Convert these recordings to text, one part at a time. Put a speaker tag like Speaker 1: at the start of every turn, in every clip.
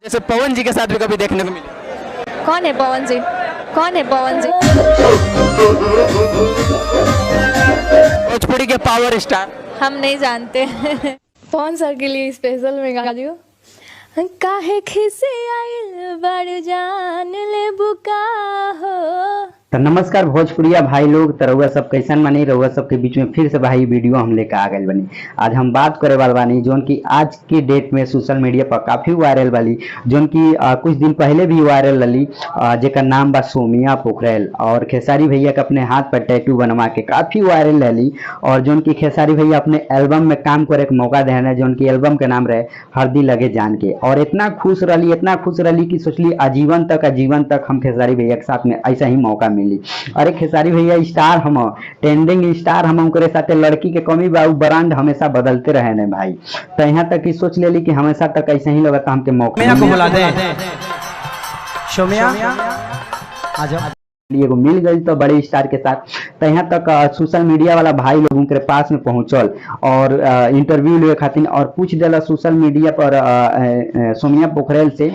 Speaker 1: जैसे पवन जी के साथ भी कभी देखने को मिले।
Speaker 2: कौन है पवन जी? कौन है पवन जी?
Speaker 1: भोजपुरी के पावर स्टार।
Speaker 2: हम नहीं जानते।
Speaker 3: पवन सर के लिए स्पेशल में गा दियो। काहे खिसे आइल बड़ जान ले बुका हो।
Speaker 4: तो नमस्कार भोजपुरिया भाई लोग, तो रउआ सब कैसन बनी। रउआ सबके बीच में फिर से भाई वीडियो हम लेकर आ गए बनी। आज हम बात करे वाले बानी जोन की आज के डेट में सोशल मीडिया पर काफी वायरल वाली, जोन की कुछ दिन पहले भी वायरल रही, जेकर नाम बा सोमिया पोखरेल। और खेसारी भैया के अपने हाथ पर टैटू बनवा के काफी वायरल रही। और जोन की खेसारी भैया अपने एल्बम में काम करे के मौका देने, जोन की एल्बम के नाम रहे हरदी लगे जान के। और इतना खुश रही कि सोचली आजीवन तक हम खेसारी भैया के साथ में ऐसा ही मौका मिली। अरे खेसारी भैया स्टार हम, ट्रेंडिंग स्टार हम, उनके साथ लड़की के कमी बा, ब्रांड हमेशा बदलते रहे ने भाई। तो यहाँ तक कि सोच लेली कि हमेशा तक ऐसे ही लगता हमके मौका
Speaker 1: को बुला दे। सोमिया आ जाओ।
Speaker 4: एगो मिल गई तो बड़े स्टार के साथ। तो यहाँ तक सोशल मीडिया वाला भाई लोगों के पास में पहुंचल और इंटरव्यू ले खातिर और पूछ दिला सोशल मीडिया पर सोमिया पोखरेल से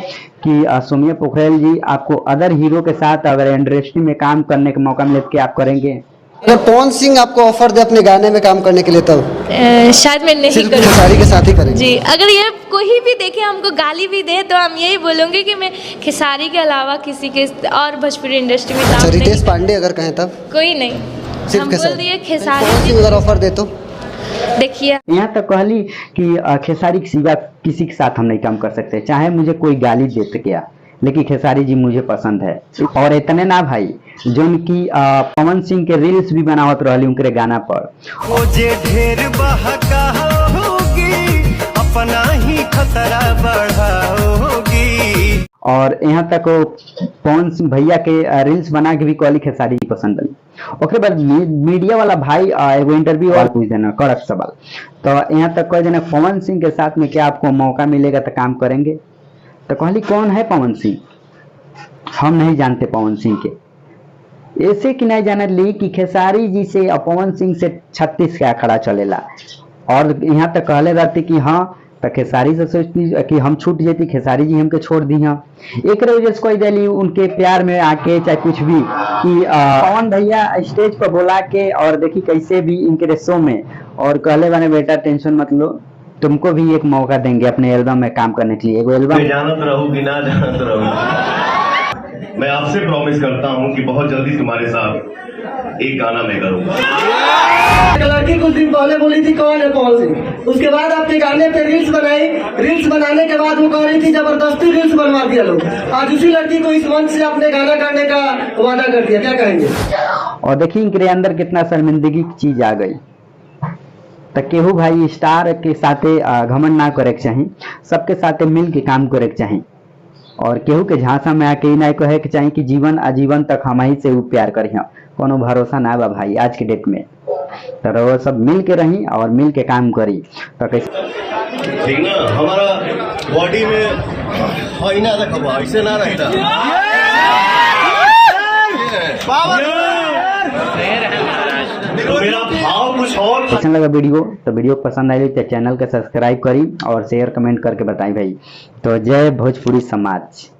Speaker 4: कि सोमिया पोखरेल जी, आपको अदर हीरो के साथ अगर इंडस्ट्री में काम करने का मौका मिले तो क्या आप करेंगे?
Speaker 5: अगर पवन सिंह आपको ऑफर दे अपने गाने में काम करने के लिए तब
Speaker 3: शायद मैं नहीं
Speaker 5: सिर्फ
Speaker 3: करूँगी
Speaker 5: खेसारी के साथ ही करेंगे
Speaker 3: जी। अगर ये कोई भी देखे हमको गाली भी दे तो हम यही बोलूँगी कि मैं खेसारी के अलावा किसी के और भोजपुरी इंडस्ट्री में काम
Speaker 5: रितेश
Speaker 3: नहीं।
Speaker 5: पांडे अगर कहें तब
Speaker 3: कोई नहीं,
Speaker 5: सिर्फ
Speaker 3: हम बोल दिए
Speaker 5: पवन
Speaker 3: खेसारी
Speaker 5: सिंह अगर ऑफर दे तो
Speaker 3: देखिए।
Speaker 4: यहाँ तक कहली कि खेसारी के सिवा किसी के साथ हम नहीं काम कर सकते, चाहे मुझे कोई गाली देते क्या, लेकिन खेसारी जी मुझे पसंद है। और इतने ना भाई, जोन की पवन सिंह के रील्स भी बनावत रहली उनके गाना पर।
Speaker 6: जे ढेर बहका होगी अपना ही खतरा बढ़ाओगी।
Speaker 4: और यहाँ तक पवन सिंह भैया के रील्स बना के भी कहली खेसारी जी पसंद आई। ओकरे बाद मीडिया वाला भाई एगो इंटरव्यू और पूछ देना कड़क सवाल। तो यहाँ तक कह देना पवन सिंह के साथ में क्या आपको मौका मिलेगा तो काम करेंगे? तो कहली कौन है पवन सिंह? हम नहीं जानते पवन सिंह के। ऐसे कि नहीं जान ली कि खेसारी जी से और पवन सिंह से 36 का खड़ा चलेला। और यहाँ तक कहले रहती कि हाँ, तो खेसारी से सोचती कि हम छूट जाती, खेसारी जी हमके छोड़ दी। हाँ, एक वजह से कोई दिली उनके प्यार में आके चाहे कुछ भी कि पवन भैया स्टेज पर बुला के और देखी कैसे भी इनके शो में और कहले बने बेटा टेंशन मत लो, तुमको भी एक मौका देंगे अपने एल्बम में काम करने के लिए। एगो एल्बम
Speaker 7: जानत रहूं कि ना जानत रहूं, मैं आपसे प्रॉमिस करता हूं कि बहुत जल्दी तुम्हारे साथ एक गाना मैं करूंगा।
Speaker 5: लड़की कुछ दिन पहले बोली थी कौन है पवन सिंह, उसके बाद आपके गाने पे रील्स बनाई। रील्स बनाने के बाद वो कह रही थी जबरदस्ती रील्स बनवा दिया लोग। आज उसी लड़की को इस मंच से अपने गाना करने का वादा कर दिया, क्या कहेंगे?
Speaker 4: और देखिए इनके अंदर कितना शर्मिंदगी की चीज आ गई। तो केहू भाई स्टार के साथे घमंड ना करे के चाहिए, सबके साथे मिल के काम करे के चाहिए। और केहू के झांसा में आके नहीं कहे के चाहिए कि जीवन आजीवन तक हम ही से प्यार करिए। कोनो भरोसा ना बा भाई आज के डेट में। तो वो सब मिल के रही और मिल के काम करी तो कैसे
Speaker 7: ठीक ना? हमारा बॉडी में है ना रखा, ऐसे ना रहता। मेरा भाव कुछ और।
Speaker 4: अच्छा लगा वीडियो तो वीडियो पसंद आई तो चैनल को सब्सक्राइब करी और शेयर कमेंट करके बताई भाई। तो जय भोजपुरी समाज।